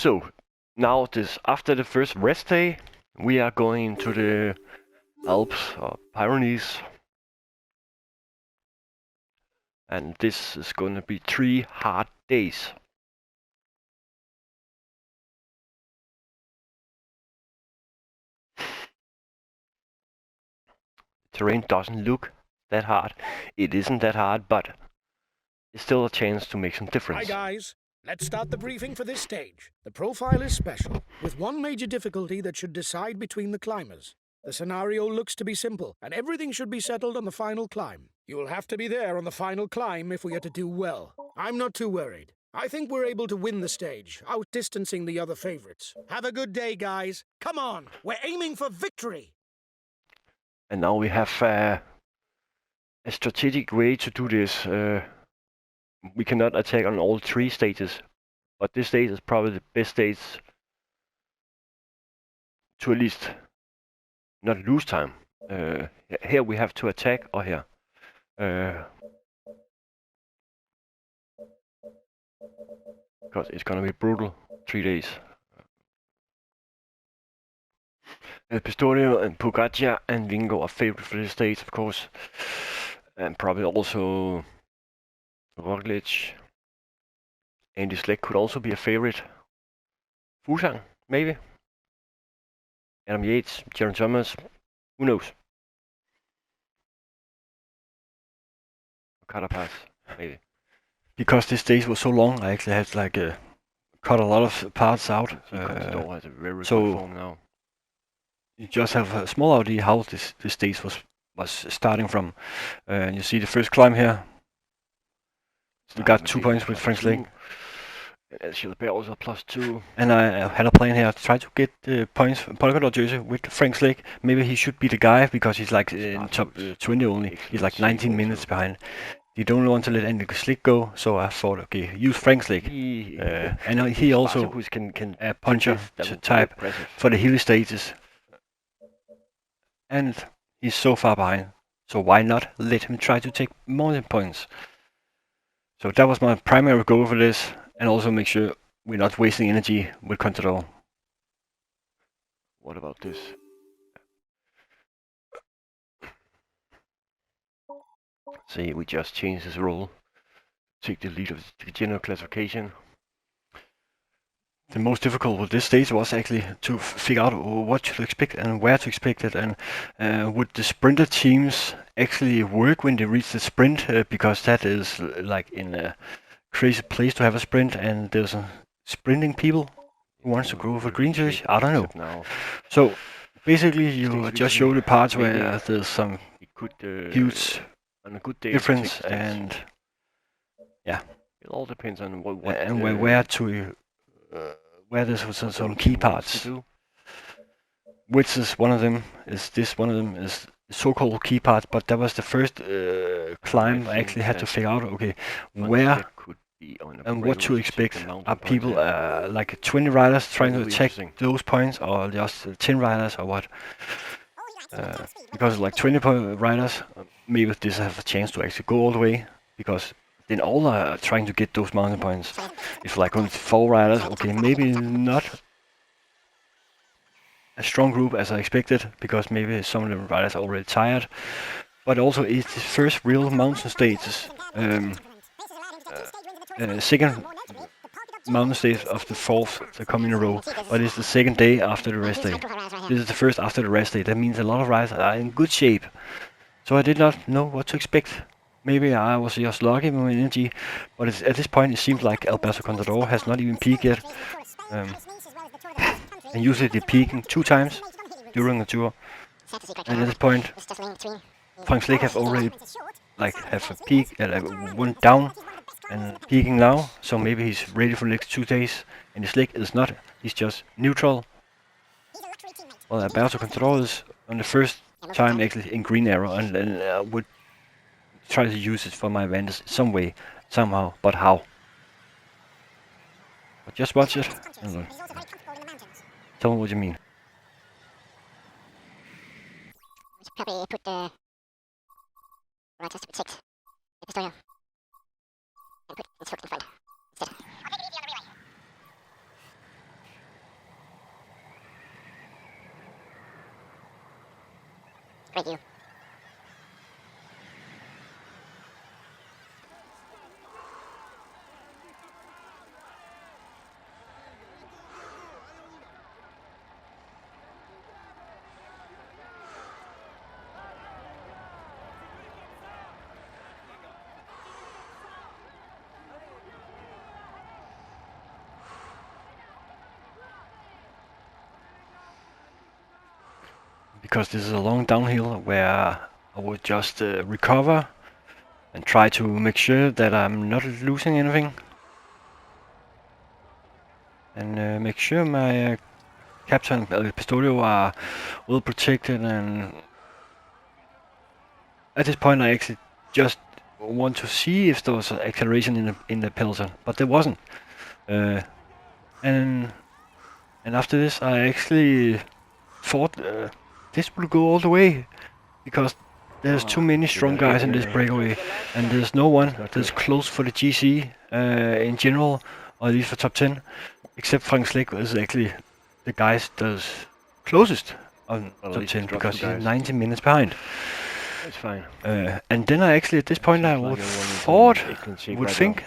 So now after the first rest day, we are going to the Alps or Pyrenees, and this is going to be 3 hard days. Terrain doesn't look that hard. It isn't that hard, but it's still a chance to make some difference. Hi guys, let's start the briefing for this stage. The profile is special, with one major difficulty that should decide between the climbers. The scenario looks to be simple, and everything should be settled on the final climb. You will have to be there on the final climb if we are to do well. I'm not too worried. I think we're able to win the stage, outdistancing the other favorites. Have a good day, guys. Come on, we're aiming for victory! And now we have a strategic way to do this. We cannot attack on all 3 stages, but this stage is probably the best stage to at least not lose time. Here we have to attack, or here. Because it's gonna be brutal 3 days. Pistorio and Pogacar and Vingo are favorite for this stage, of course. And probably also Roglic. Andy Shleck could also be a favorite. Fuglsang, maybe. Adam Yates, Jaron Thomas, who knows? Carapaz, maybe. Because this stage was so long, I actually had to cut a lot of parts out. Has a very good form now. You just have a small idea how this stage was starting from. And you see the first climb here. We got 2 points with Franck Shleck. Gilbert also +2. And I had a plan here to try to get the points Polkadot jersey with Franck Shleck. Maybe he should be the guy because he's like in top 20 only. He's like 19 minutes behind. You don't want to let Andy Shleck go, so I thought, okay, use Franck Shleck. And he also can a puncher type for the hilly stages. And he's so far behind, so why not let him try to take mountain points? So that was my primary goal for this, and also make sure we're not wasting energy with Contador. What about this? See, we just changed his role. Take the lead of the general classification. The most difficult with this stage was actually to figure out what to expect and where to expect it, and would the sprinter teams actually work when they reach the sprint, because that is like in a crazy place to have a sprint, and there's sprinting people who wants to go for green jersey. I don't know. So basically, you just show the parts where there's some huge difference, and yeah, it all depends on what and where to. Where there's some key parts, which is one of them. Is this one of them? Is so-called key parts, but that was the first climb I actually had to figure out. Okay, where and what to expect. Are people like 20 riders trying to attack those points, or just 10 riders, or what? Because like 20 riders, maybe this have a chance to actually go all the way, because then all are trying to get those mountain points. If like only 4 riders, okay, maybe not a strong group as I expected, because maybe some of the riders are already tired. But also it's the first real mountain stages. Second mountain stage of the 4th to come in a row, but it's the second day after the rest day. This is the first after the rest day. That means a lot of riders are in good shape. So I did not know what to expect. Maybe I was just lucky with my energy, but at this point it seems like Alberto Contador has not even peaked yet. And usually they peak 2 times during the tour. And at this point, Franck Shleck have already have a peak, went down and peaking now. So maybe he's ready for the next 2 days. And the Shleck is not. He's just neutral. Well, Alberto Contador is on the first time actually in green arrow, and would try to use it for my advantage some way, somehow, but how? But just watch it. Tell me what you mean. We should probably put the riders to protect the Pistoia and put Instruct in front instead. I'll take it easy on the relay. Great view. Because this is a long downhill where I would just recover and try to make sure that I'm not losing anything. And make sure my captain and Pistorio are well protected, and at this point I actually just want to see if there was an acceleration in the peloton, but there wasn't. And after this I actually thought this will go all the way, because there's too many strong guys in this breakaway, and there's no one that's close for the GC in general, or at least for top 10, except Franck Shleck is actually the guys that's closest on top 10, because he's 90 minutes behind. It's fine. And then I actually, at this point, I would think,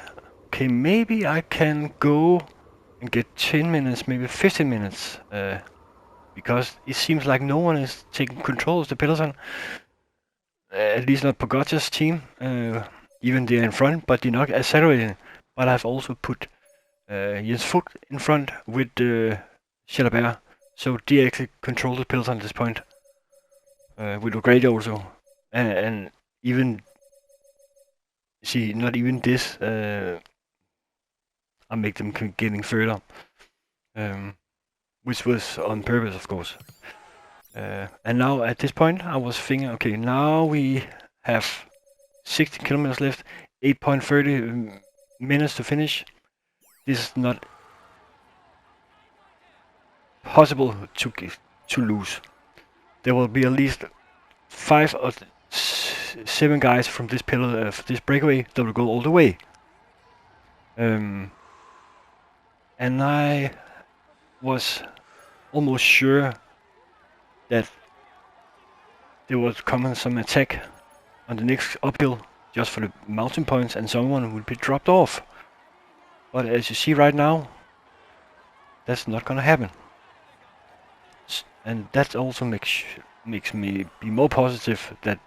okay, maybe I can go and get 10 minutes, maybe 15 minutes, because it seems like no one is taking control of the peloton. At least not Pogacar's team. Even they're in front, but they're not accelerating. But I've also put Jens Vogt in front with Jalabert, so they actually control the peloton at this point. With O'Grady also. And even, see, not even this, I make them getting further. Which was on purpose, of course. And now at this point I was thinking, okay, now we have 60 kilometers left, 8.30 minutes to finish. This is not possible to lose. There will be at least 5 or 7 guys from this pillar, this breakaway, that will go all the way. And I was almost sure that there was coming some attack on the next uphill just for the mountain points, and someone would be dropped off. But as you see right now, that's not gonna happen. And that also makes me be more positive that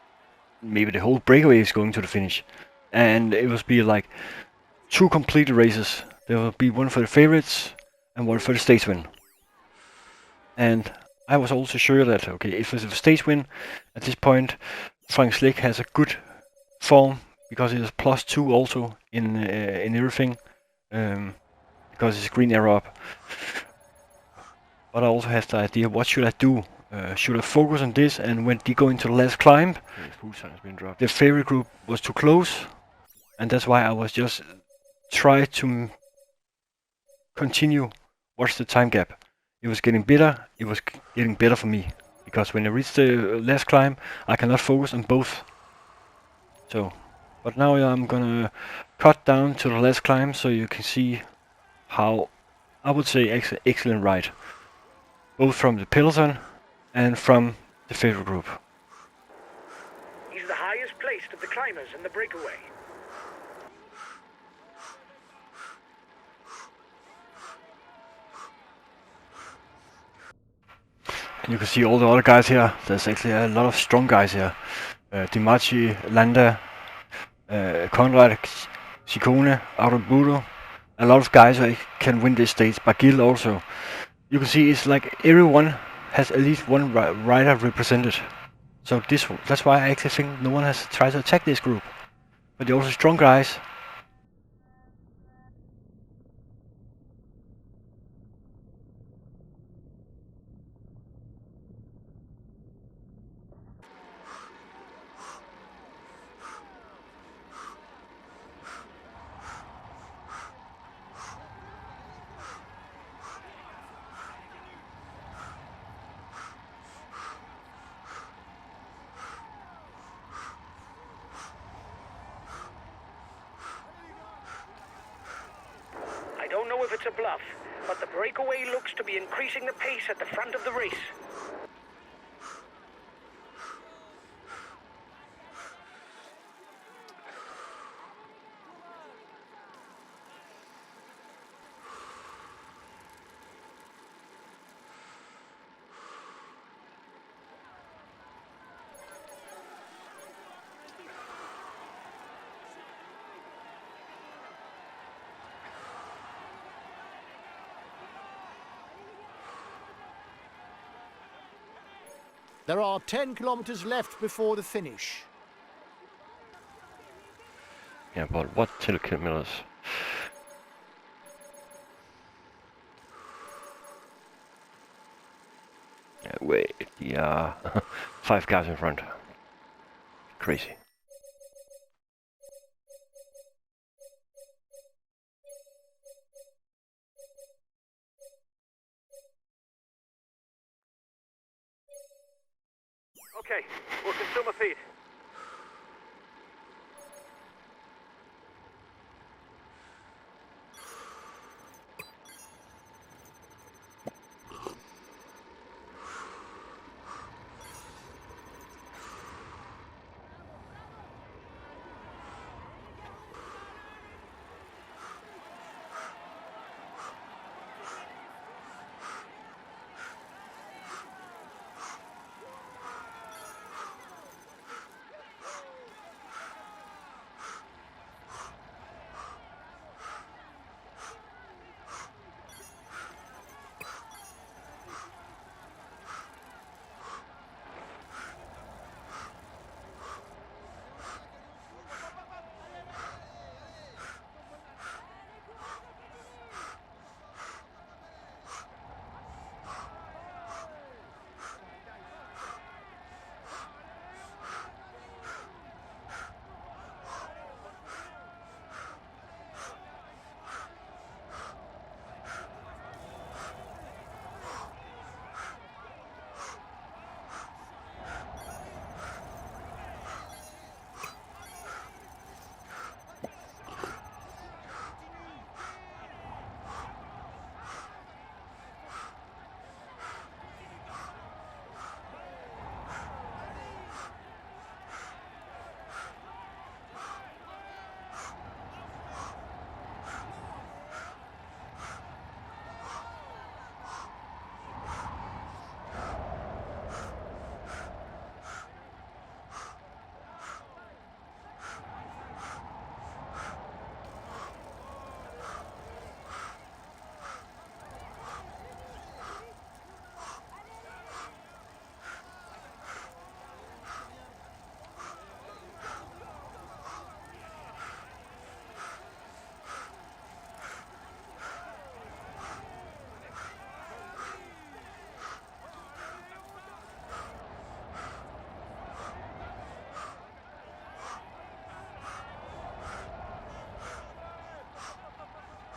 maybe the whole breakaway is going to the finish. And it will be like 2 complete races. There will be one for the favorites and one for the stage win. And I was also sure that, okay, if it's a stage win, at this point, Franck Shleck has a good form, because he has +2 also in everything, because his green arrow up. But I also have the idea, what should I do? Should I focus on this, and when they go into the last climb, the favorite group was too close, and that's why I was just try to continue, watch the time gap. It was getting better, it was getting better for me, because when I reach the last climb, I cannot focus on both. So, but now I'm gonna cut down to the last climb, so you can see how, I would say, excellent ride. Both from the peloton and from the favorite group. He's the highest placed of the climbers in the breakaway. You can see all the other guys here. There's actually a lot of strong guys here. Dimachi, Landa, Conrad, Ciccone, Aramburu. A lot of guys who can win this stage. Bagil also. You can see it's like everyone has at least one rider represented. So that's why I actually think no one has tried to attack this group. But they're also strong guys. I don't know if it's a bluff, but the breakaway looks to be increasing the pace at the front of the race. There are 10 kilometers left before the finish. Yeah, but what 10 kilometers? Yeah, wait, yeah, 5 cars in front. Crazy. Okay, we'll consume a feed.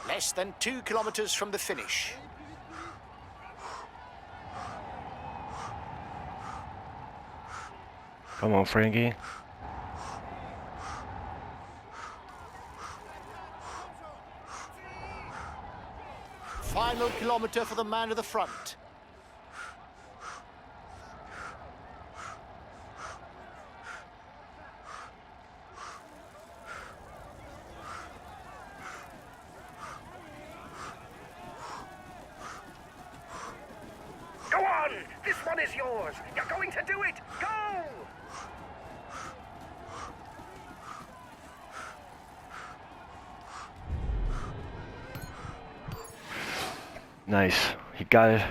Less than 2 kilometers from the finish. Come on, Frankie. Final kilometer for the man at the front. Go on! This one is yours! You're going to do it! Go! Nice, he got it.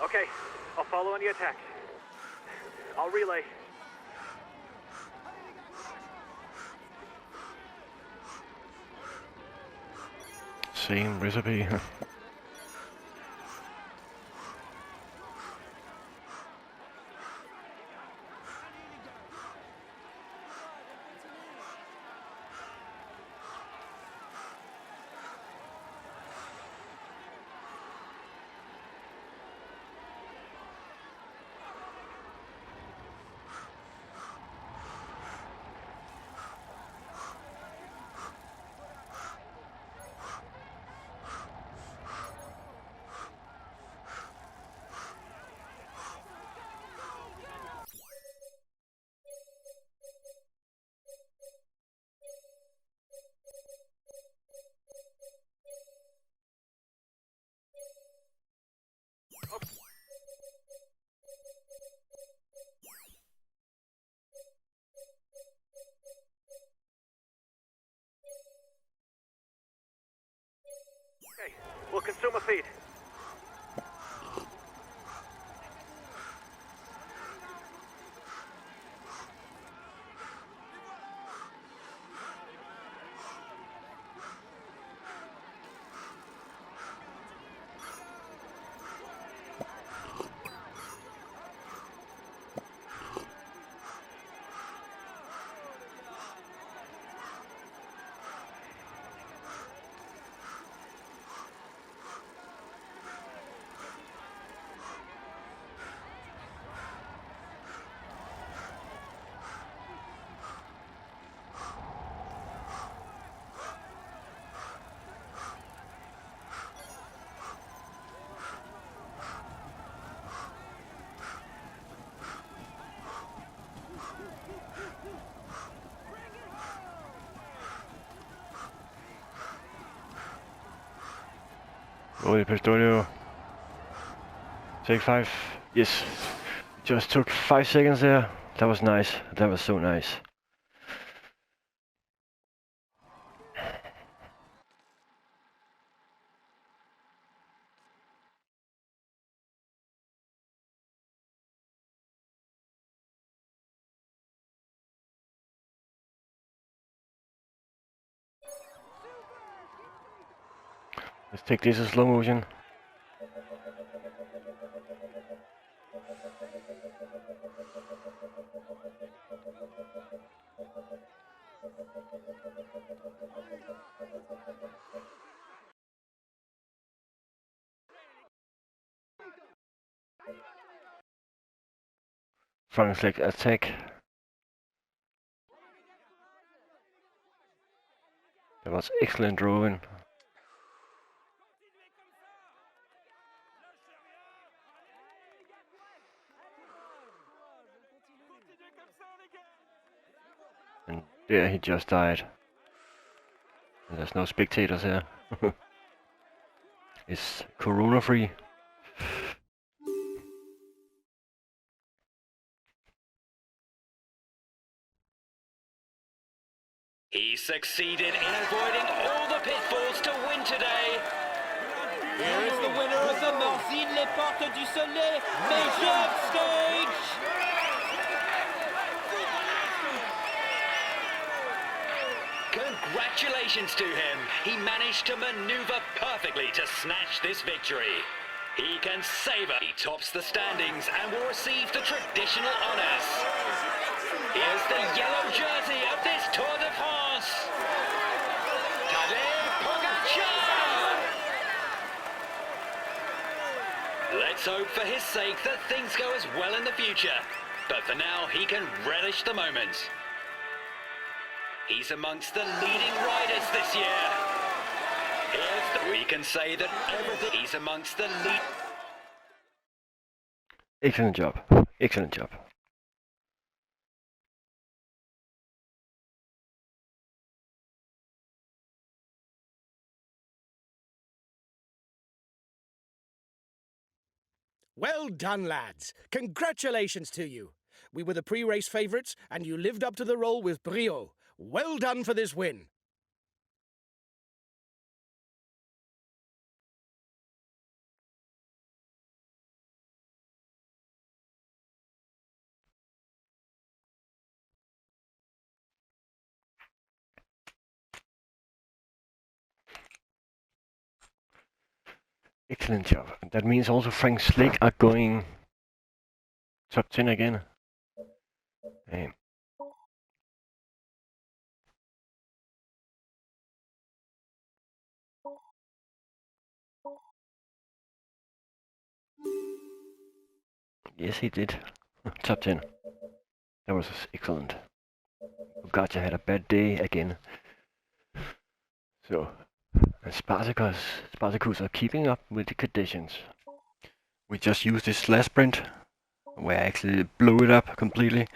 Okay, I'll follow on the attack. I'll relay. Same recipe. Okay, we'll consume a feed. Oh, the Pistolio. Take 5. Yes. Just took 5 seconds there. That was nice. That was so nice. Let's take this in slow motion. Franck's leg attack. That was excellent drawing. And there he just died. And there's no spectators here. It's corona free. He succeeded in avoiding all the pitfalls to win today. Here is the winner of the Morzine Les Portes du Soleil Megeve stage. Congratulations to him. He managed to maneuver perfectly to snatch this victory. He can savor. He tops the standings and will receive the traditional honors. Here's the yellow jersey of this Tour de France. Tadej Pogacar! Let's hope for his sake that things go as well in the future. But for now, he can relish the moment. He's amongst the leading riders this year. We can say that everything. He's amongst the lead. Excellent job. Excellent job. Well done, lads. Congratulations to you. We were the pre-race favourites, and you lived up to the role with brio. Well done for this win. Excellent job. That means also Franck Shleck are going top 10 again. Hey. Yes, he did. Top 10. That was excellent. Pogacar had a bad day again. So, and Spartacus are keeping up with the conditions. We just used this last sprint, where I actually blew it up completely.